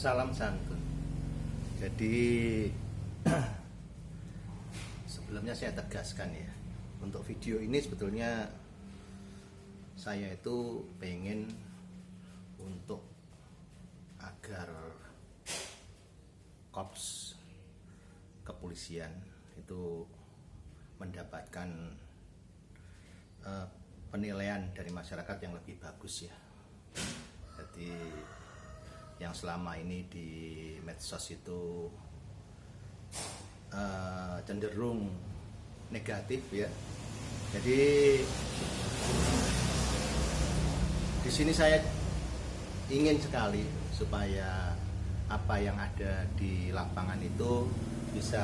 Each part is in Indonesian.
Salam santun. Jadi sebelumnya saya tegaskan ya, untuk video ini sebetulnya saya itu pengen untuk agar korps kepolisian itu mendapatkan penilaian dari masyarakat yang lebih bagus ya. Jadi yang selama ini di medsos itu cenderung negatif ya. Jadi di sini saya ingin sekali supaya apa yang ada di lapangan itu bisa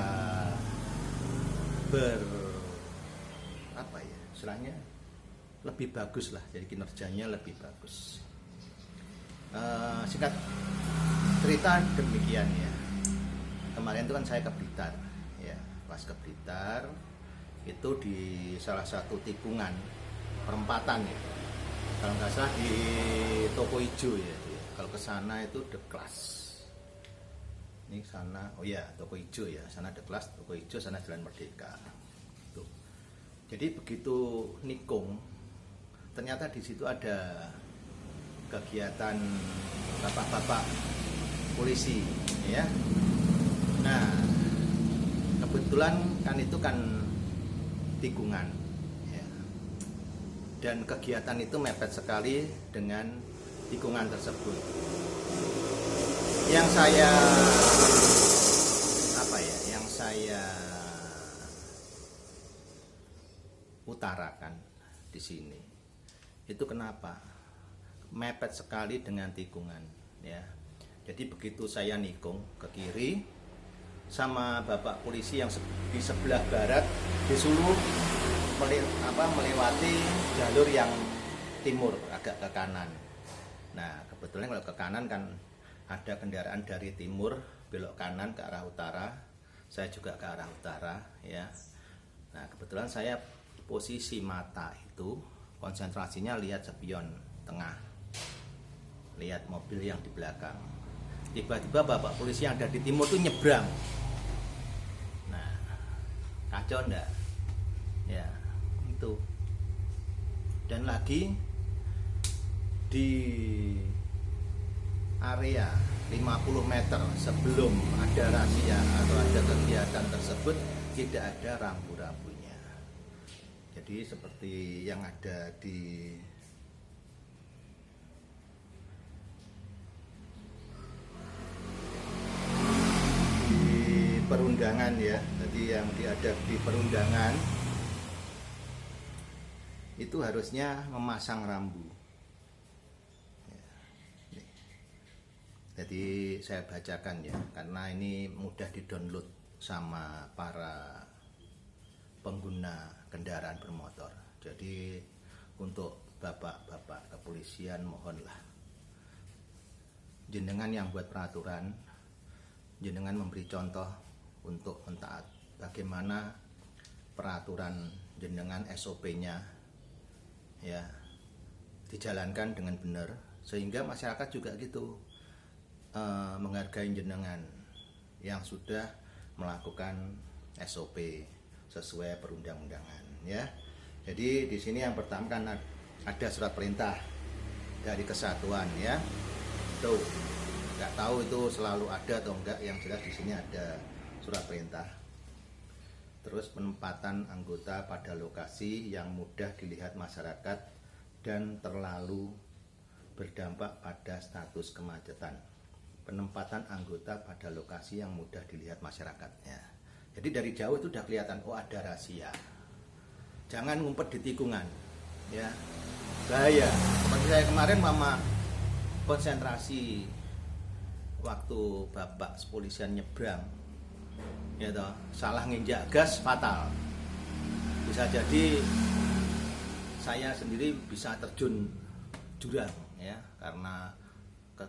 istilahnya lebih bagus lah, jadi kinerjanya lebih bagus. Singkat cerita demikian ya. Kemarin itu kan saya ke Blitar ya, pas ke Blitar itu di salah satu tikungan perempatan ya, kalau nggak salah di Toko Ijo ya. Kalau ke sana itu The Class. Ini sana, oh ya Toko Ijo ya, sana The Class, Toko Ijo, sana Jalan Merdeka. Tuh. Jadi begitu nikung, ternyata di situ ada kegiatan bapak-bapak polisi ya. Nah, kebetulan kan itu kan tikungan ya. Dan kegiatan itu mepet sekali dengan tikungan tersebut. Yang saya utarakan di sini itu kenapa mepet sekali dengan tikungan ya. Jadi begitu saya nikung ke kiri sama bapak polisi yang di sebelah barat disuruh melewati jalur yang timur agak ke kanan. Nah kebetulan kalau ke kanan kan ada kendaraan dari timur belok kanan ke arah utara, saya juga ke arah utara ya. Nah kebetulan saya posisi mata itu konsentrasinya lihat spion tengah, lihat mobil yang di belakang. Tiba-tiba bapak polisi yang ada di timur itu nyebrang. Nah, kacau enggak? Ya, itu. Dan lagi di area 50 meter sebelum ada razia atau ada kegiatan tersebut tidak ada rambu-rambunya. Jadi seperti yang ada di perundangan ya. Jadi yang ada di perundangan itu harusnya memasang rambu. Jadi saya bacakan ya, karena ini mudah di-download sama para pengguna kendaraan bermotor. Jadi untuk bapak-bapak kepolisian mohonlah jenengan yang buat peraturan, jenengan memberi contoh untuk mentaat bagaimana peraturan jenengan SOP-nya ya dijalankan dengan benar, sehingga masyarakat juga gitu menghargai jenengan yang sudah melakukan SOP sesuai perundang-undangan ya. Jadi di sini yang pertama kan ada surat perintah dari kesatuan ya. Tuh, nggak tahu itu selalu ada atau enggak, yang jelas di sini ada surat perintah. Terus penempatan anggota pada lokasi yang mudah dilihat masyarakat dan terlalu berdampak pada status kemacetan. Penempatan anggota pada lokasi yang mudah dilihat masyarakatnya. Jadi dari jauh itu udah kelihatan, oh ada razia. Jangan ngumpet di tikungan, ya bahaya. Seperti saya kemarin mama konsentrasi waktu bapak kepolisian nyebrang, ya toh, salah nginjak gas fatal. Bisa jadi saya sendiri bisa terjun jurang, ya, karena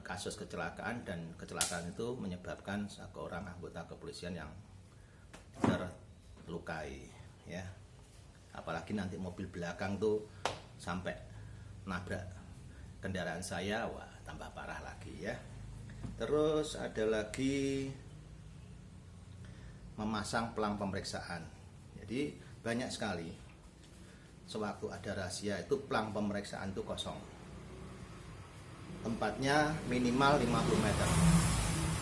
kasus kecelakaan, dan kecelakaan itu menyebabkan seorang anggota kepolisian yang terlukai ya. Apalagi nanti mobil belakang tuh sampai nabrak kendaraan saya, wah tambah parah lagi ya. Terus ada lagi memasang pelang pemeriksaan. Jadi banyak sekali. Sewaktu ada razia itu pelang pemeriksaan itu kosong. Tempatnya minimal 50 meter.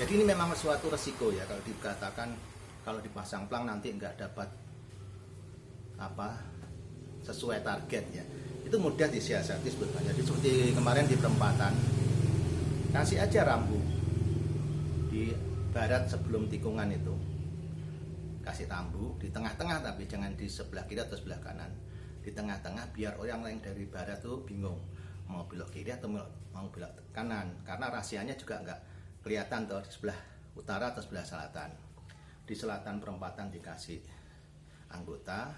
Jadi ini memang suatu resiko ya kalau dikatakan kalau dipasang pelang nanti nggak dapat sesuai target ya. Itu mudah disiasati sebetulnya. Jadi seperti kemarin di perempatan, kasih aja rambu di barat sebelum tikungan itu, kasih rambu di tengah-tengah, tapi jangan di sebelah kiri atau sebelah kanan, di tengah-tengah biar orang lain dari barat tuh bingung mau belok kiri atau mau belok kanan, karena rahasianya juga nggak kelihatan tuh di sebelah utara atau sebelah selatan. Di selatan perempatan dikasih anggota.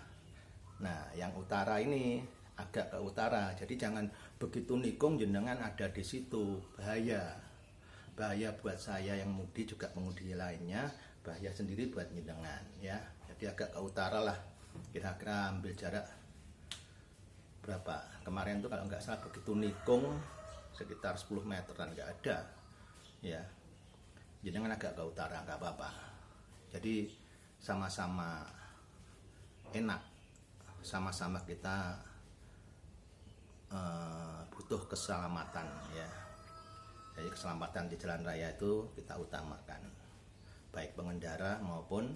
Nah yang utara ini agak ke utara, jadi jangan begitu nikung jenengan ada di situ, bahaya buat saya yang mudi, juga pengemudi lainnya, bahaya sendiri buat jenengan ya. Jadi agak ke utara lah, kira-kira ambil jarak berapa kemarin tuh kalau nggak salah begitu nikung sekitar 10 meteran, nggak ada ya. Jenengan agak ke utara nggak apa-apa, jadi sama-sama enak, sama-sama kita butuh keselamatan ya. Jadi keselamatan di jalan raya itu kita utamakan, baik pengendara maupun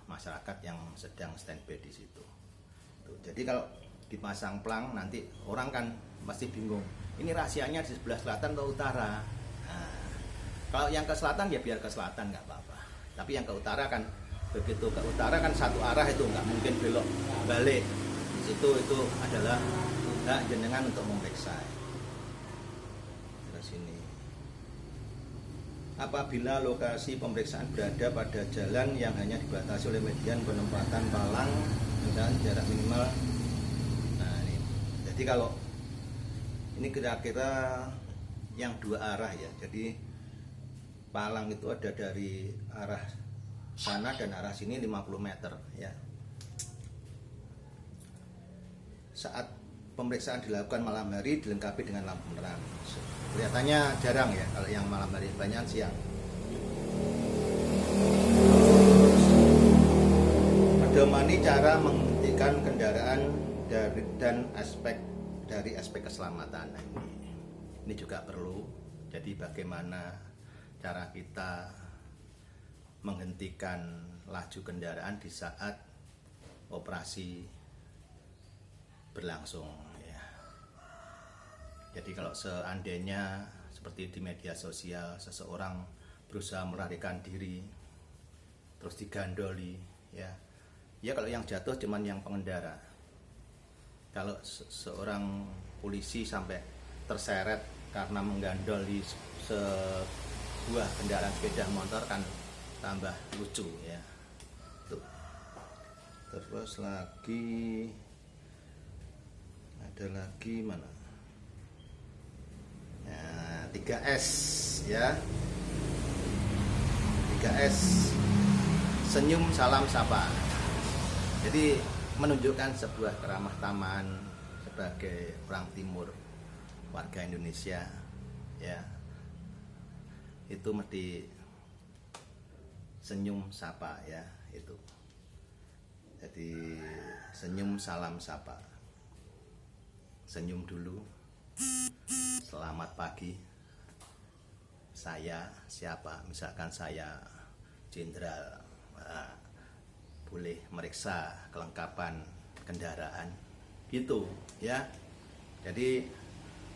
masyarakat yang sedang standby di situ. Tuh, jadi kalau dipasang pelang nanti orang kan pasti bingung, ini rahasianya di sebelah selatan atau utara. Nah, kalau yang ke selatan ya biar ke selatan nggak apa-apa, tapi yang ke utara kan begitu ke utara kan satu arah, itu nggak mungkin belok balik. Itu adalah hak jenengan untuk memeriksa. Terus sini, apabila lokasi pemeriksaan berada pada jalan yang hanya dibatasi oleh median penempatan palang, misalnya jarak minimal. Nah ini, jadi kalau ini kira-kira yang dua arah ya, jadi palang itu ada dari arah sana dan arah sini 50 meter ya. Saat pemeriksaan dilakukan malam hari dilengkapi dengan lampu penerang. Kelihatannya jarang ya kalau yang malam hari, banyak siang. Pedomani cara menghentikan kendaraan dari aspek keselamatan. Nah, ini juga perlu. Jadi bagaimana cara kita menghentikan laju kendaraan di saat operasi berlangsung ya. Jadi kalau seandainya seperti di media sosial seseorang berusaha melarikan diri terus digandoli ya kalau yang jatuh cuman yang pengendara. Kalau seorang polisi sampai terseret karena menggandoli sebuah kendaraan sepeda motor kan tambah lucu ya. Tuh. Terus lagi ada lagi mana? Nah, 3S ya. 3S, senyum, salam, sapa. Jadi menunjukkan sebuah keramah tamahan sebagai orang timur, warga Indonesia ya. Itu mesti senyum sapa ya itu. Jadi senyum, salam, sapa. Senyum dulu, selamat pagi, saya siapa, misalkan saya jenderal, boleh meriksa kelengkapan kendaraan gitu ya. Jadi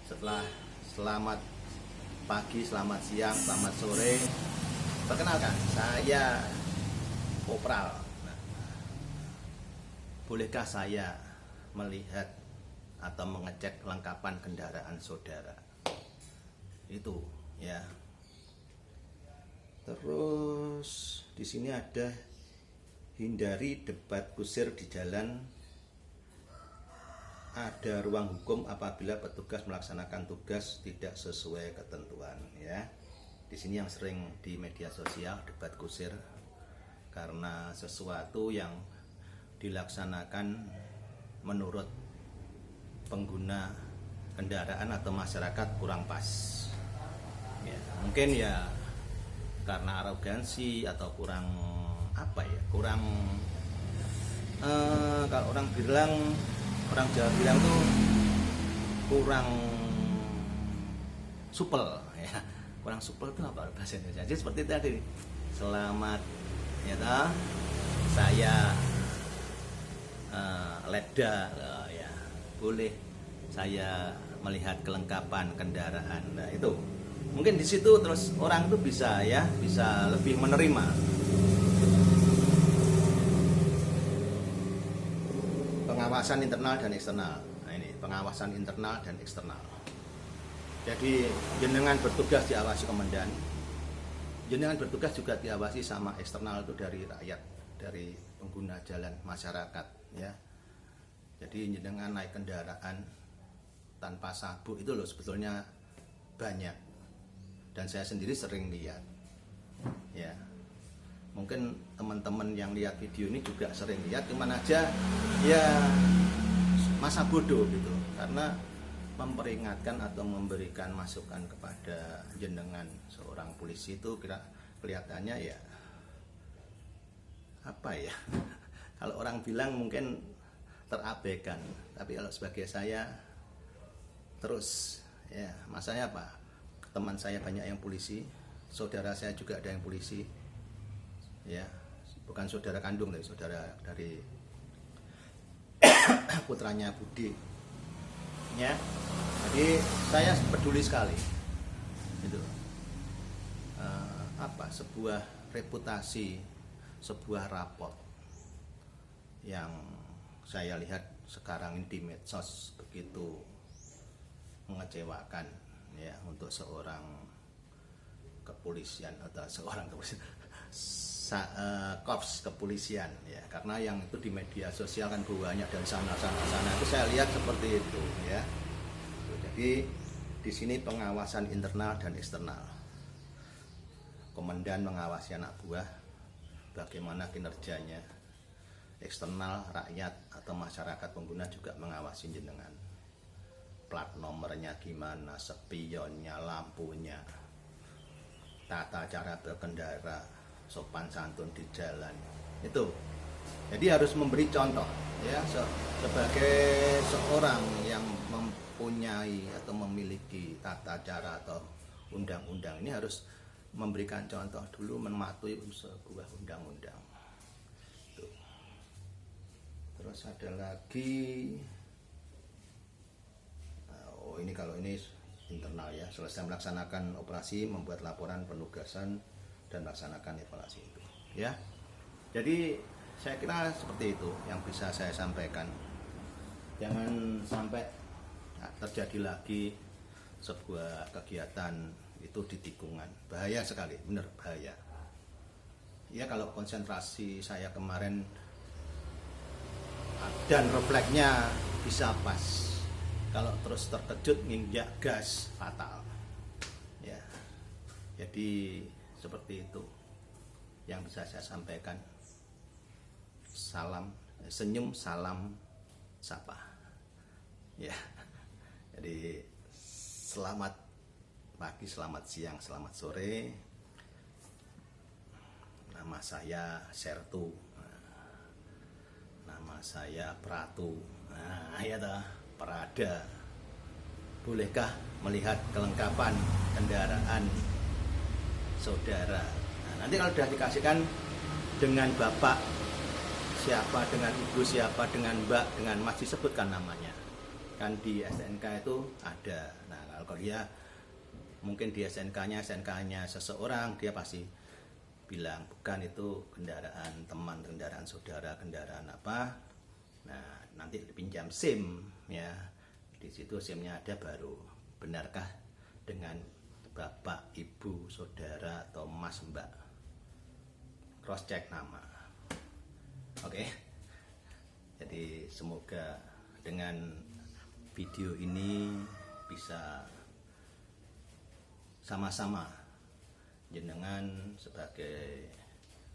setelah selamat pagi, selamat siang, selamat sore, perkenalkan saya Kopral. Nah, bolehkah saya melihat atau mengecek kelengkapan kendaraan saudara? Itu ya. Terus di sini ada hindari debat kusir di jalan. Ada ruang hukum apabila petugas melaksanakan tugas tidak sesuai ketentuan ya. Di sini yang sering di media sosial debat kusir karena sesuatu yang dilaksanakan menurut pengguna kendaraan atau masyarakat kurang pas. mungkin ya karena arogansi atau kurang apa ya, kurang kalau orang Jawa bilang tuh kurang supel ya. Kurang supel itu apa bahasa Indonesia? Jadi seperti tadi, selamat ya toh, saya leda ya, boleh saya melihat kelengkapan kendaraan. Nah, itu mungkin di situ terus orang tuh bisa lebih menerima. Pengawasan internal dan eksternal. Nah, ini pengawasan internal dan eksternal. Jadi jenengan bertugas diawasi komandan, jenengan bertugas juga diawasi sama eksternal itu dari rakyat, dari pengguna jalan, masyarakat ya. Jadi jenengan naik kendaraan tanpa sabuk itu loh sebetulnya banyak, dan saya sendiri sering lihat ya. Mungkin teman-teman yang lihat video ini juga sering lihat, cuman aja ya masa bodoh gitu, karena memperingatkan atau memberikan masukan kepada jenengan seorang polisi itu kelihatannya ya apa ya, kalau orang bilang mungkin terabaikan, tapi kalau sebagai saya terus ya, masanya apa, teman saya banyak yang polisi, saudara saya juga ada yang polisi ya, bukan saudara kandung tapi saudara dari putranya Budi ya. Jadi saya peduli sekali itu sebuah reputasi, sebuah rapot yang saya lihat sekarang ini di medsos begitu mengecewakan ya untuk seorang kepolisian atau seorang kepolisian korps kepolisian ya, karena yang itu di media sosial kan banyak dari sana itu saya lihat seperti itu ya. Jadi di sini pengawasan internal dan eksternal, komandan mengawasi anak buah bagaimana kinerjanya, eksternal rakyat atau masyarakat pengguna juga mengawasi jenengan, plat nomornya gimana, spionnya, lampunya, tata cara berkendara, sopan santun di jalan itu. Jadi harus memberi contoh ya, sebagai seorang yang mempunyai atau memiliki tata cara atau undang-undang ini harus memberikan contoh dulu, mematuhi sebuah undang-undang. Terus ada lagi, oh ini kalau ini internal ya, selesai melaksanakan operasi membuat laporan penugasan dan melaksanakan evaluasi itu ya. Jadi saya kira seperti itu yang bisa saya sampaikan. Jangan sampai terjadi lagi sebuah kegiatan itu di tikungan, bahaya sekali, benar bahaya ya. Kalau konsentrasi saya kemarin dan refleksnya bisa pas, kalau terus terkejut nginjak gas fatal ya. Jadi seperti itu yang bisa saya sampaikan. Salam senyum, salam sapa ya. Jadi selamat pagi, selamat siang, selamat sore. Nama saya Sertu, nama saya Pratu. Nah ya toh, Prada. Bolehkah melihat kelengkapan kendaraan saudara? Nah, nanti kalau sudah dikasihkan dengan bapak siapa, dengan ibu siapa, dengan mbak, dengan mas, disebutkan namanya. Kan di SNK itu ada. Nah kalau dia mungkin di SNK-nya seseorang, dia pasti bilang bukan itu kendaraan teman, kendaraan saudara, kendaraan apa. Nah nanti dipinjam SIM ya, di situ SIM-nya ada baru. Benarkah dengan bapak, ibu, saudara atau mas, mbak? Cross check nama. Oke. Jadi semoga dengan video ini bisa sama-sama jenengan sebagai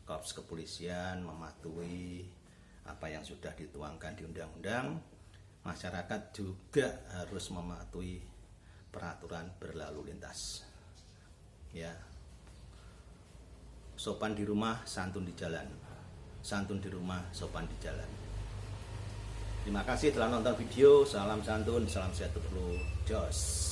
korps kepolisian mematuhi apa yang sudah dituangkan di undang-undang. Masyarakat juga harus mematuhi peraturan berlalu lintas ya. sopan di rumah, santun di jalan. Santun di rumah, sopan di jalan. Terima kasih telah nonton video. Salam santun, salam sehat terus. Jos.